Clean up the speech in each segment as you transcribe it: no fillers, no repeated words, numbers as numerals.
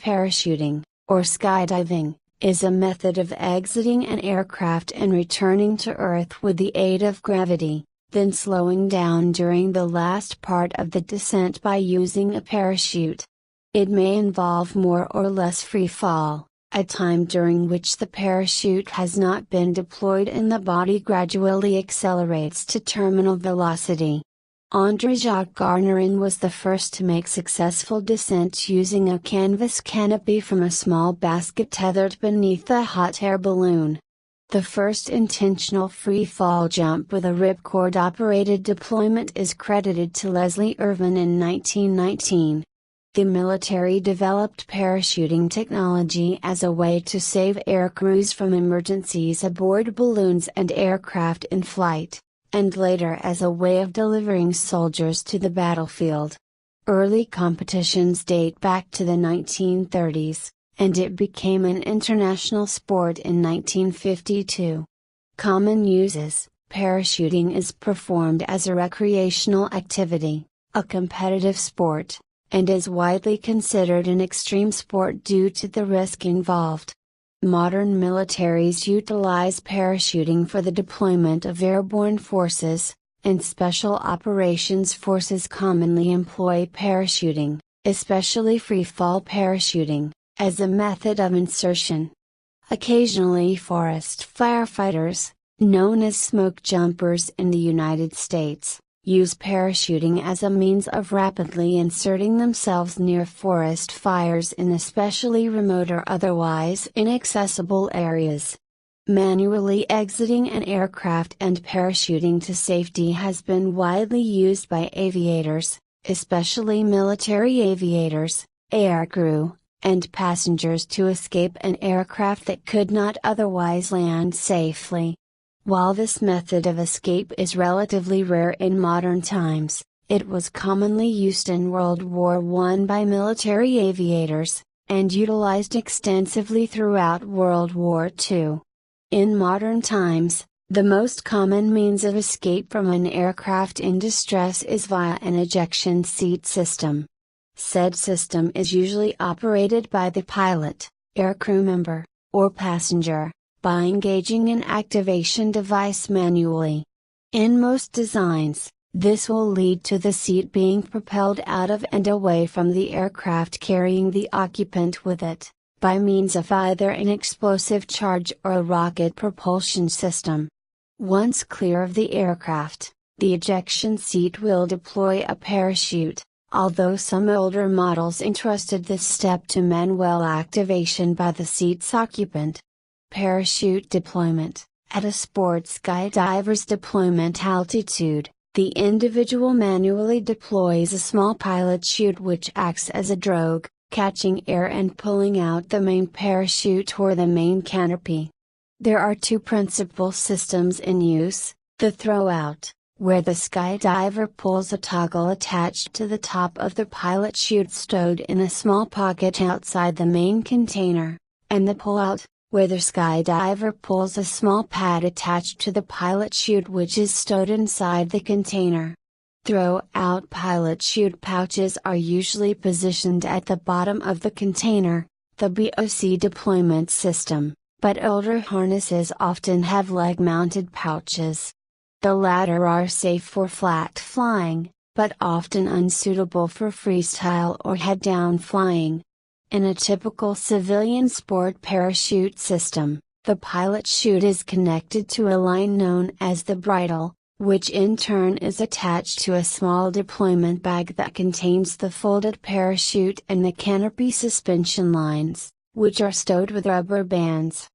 Parachuting, or skydiving, is a method of exiting an aircraft and returning to Earth with the aid of gravity, then slowing down during the last part of the descent by using a parachute. It may involve more or less free fall, a time during which the parachute has not been deployed and the body gradually accelerates to terminal velocity. André-Jacques Garnerin was the first to make successful descent using a canvas canopy from a small basket tethered beneath a hot air balloon. The first intentional free fall jump with a ripcord-operated deployment is credited to Leslie Irvin in 1919. The military developed parachuting technology as a way to save air crews from emergencies aboard balloons and aircraft in flight, and later as a way of delivering soldiers to the battlefield. Early competitions date back to the 1930s, and it became an international sport in 1952. Common uses: parachuting is performed as a recreational activity, a competitive sport, and is widely considered an extreme sport due to the risk involved. Modern militaries utilize parachuting for the deployment of airborne forces, and special operations forces commonly employ parachuting, especially free-fall parachuting, as a method of insertion. Occasionally forest firefighters, known as smoke jumpers in the United States, use parachuting as a means of rapidly inserting themselves near forest fires in especially remote or otherwise inaccessible areas. Manually exiting an aircraft and parachuting to safety has been widely used by aviators, especially military aviators, aircrew, and passengers to escape an aircraft that could not otherwise land safely. While this method of escape is relatively rare in modern times, it was commonly used in World War I by military aviators, and utilized extensively throughout World War II. In modern times, the most common means of escape from an aircraft in distress is via an ejection seat system. Said system is usually operated by the pilot, aircrew member, or passenger, by engaging an activation device manually. In most designs, this will lead to the seat being propelled out of and away from the aircraft carrying the occupant with it, by means of either an explosive charge or a rocket propulsion system. Once clear of the aircraft, the ejection seat will deploy a parachute, although some older models entrusted this step to manual activation by the seat's occupant. Parachute deployment: at a sport skydiver's deployment altitude, the individual manually deploys a small pilot chute which acts as a drogue, catching air and pulling out the main parachute or the main canopy. There are two principal systems in use: the throw-out, where the skydiver pulls a toggle attached to the top of the pilot chute stowed in a small pocket outside the main container, and the pull-out, where the skydiver pulls a small pad attached to the pilot chute which is stowed inside the container. Throw-out pilot chute pouches are usually positioned at the bottom of the container, the BOC deployment system, but older harnesses often have leg-mounted pouches. The latter are safe for flat flying, but often unsuitable for freestyle or head-down flying. In a typical civilian sport parachute system, the pilot chute is connected to a line known as the bridle, which in turn is attached to a small deployment bag that contains the folded parachute and the canopy suspension lines, which are stowed with rubber bands.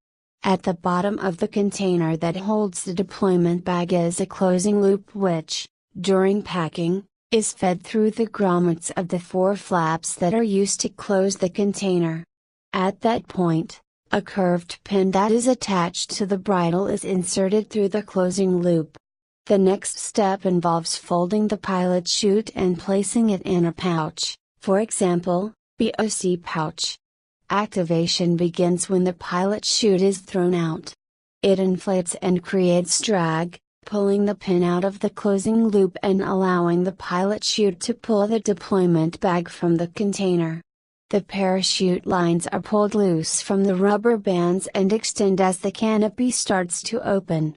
At the bottom of the container that holds the deployment bag is a closing loop which, during packing, is fed through the grommets of the four flaps that are used to close the container. At that point, a curved pin that is attached to the bridle is inserted through the closing loop. The next step involves folding the pilot chute and placing it in a pouch, for example, BOC pouch. Activation begins when the pilot chute is thrown out. It inflates and creates drag, pulling the pin out of the closing loop and allowing the pilot chute to pull the deployment bag from the container. The parachute lines are pulled loose from the rubber bands and extend as the canopy starts to open.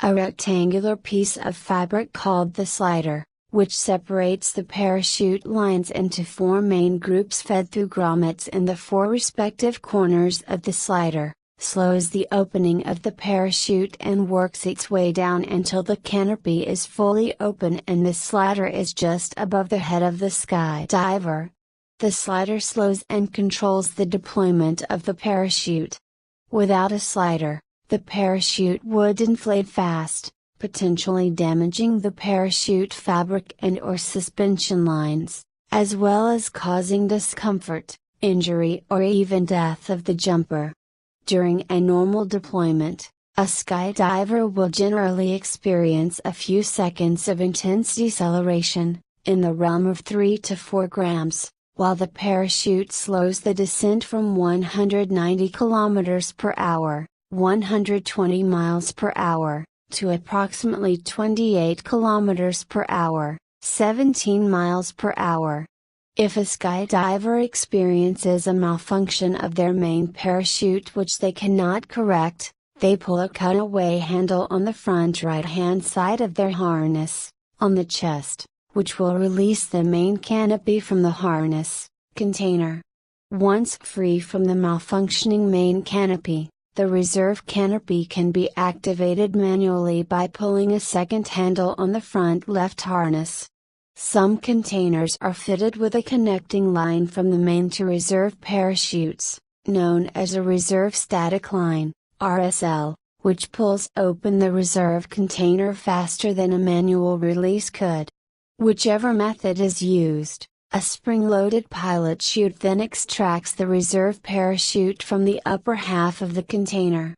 A rectangular piece of fabric called the slider, which separates the parachute lines into 4 main groups fed through grommets in the 4 respective corners of the slider, slows the opening of the parachute and works its way down until the canopy is fully open and the slider is just above the head of the skydiver. The slider slows and controls the deployment of the parachute. Without a slider, the parachute would inflate fast, potentially damaging the parachute fabric and/or suspension lines, as well as causing discomfort, injury or even death of the jumper. During a normal deployment, a skydiver will generally experience a few seconds of intense deceleration, in the realm of 3 to 4 grams, while the parachute slows the descent from 190 km per hour, 120 miles per hour, to approximately 28 km per hour, 17 miles per hour. If a skydiver experiences a malfunction of their main parachute which they cannot correct, they pull a cutaway handle on the front right-hand side of their harness, on the chest, which will release the main canopy from the harness container. Once free from the malfunctioning main canopy, the reserve canopy can be activated manually by pulling a second handle on the front left harness. Some containers are fitted with a connecting line from the main to reserve parachutes, known as a reserve static line, RSL, which pulls open the reserve container faster than a manual release could. Whichever method is used, a spring-loaded pilot chute then extracts the reserve parachute from the upper half of the container.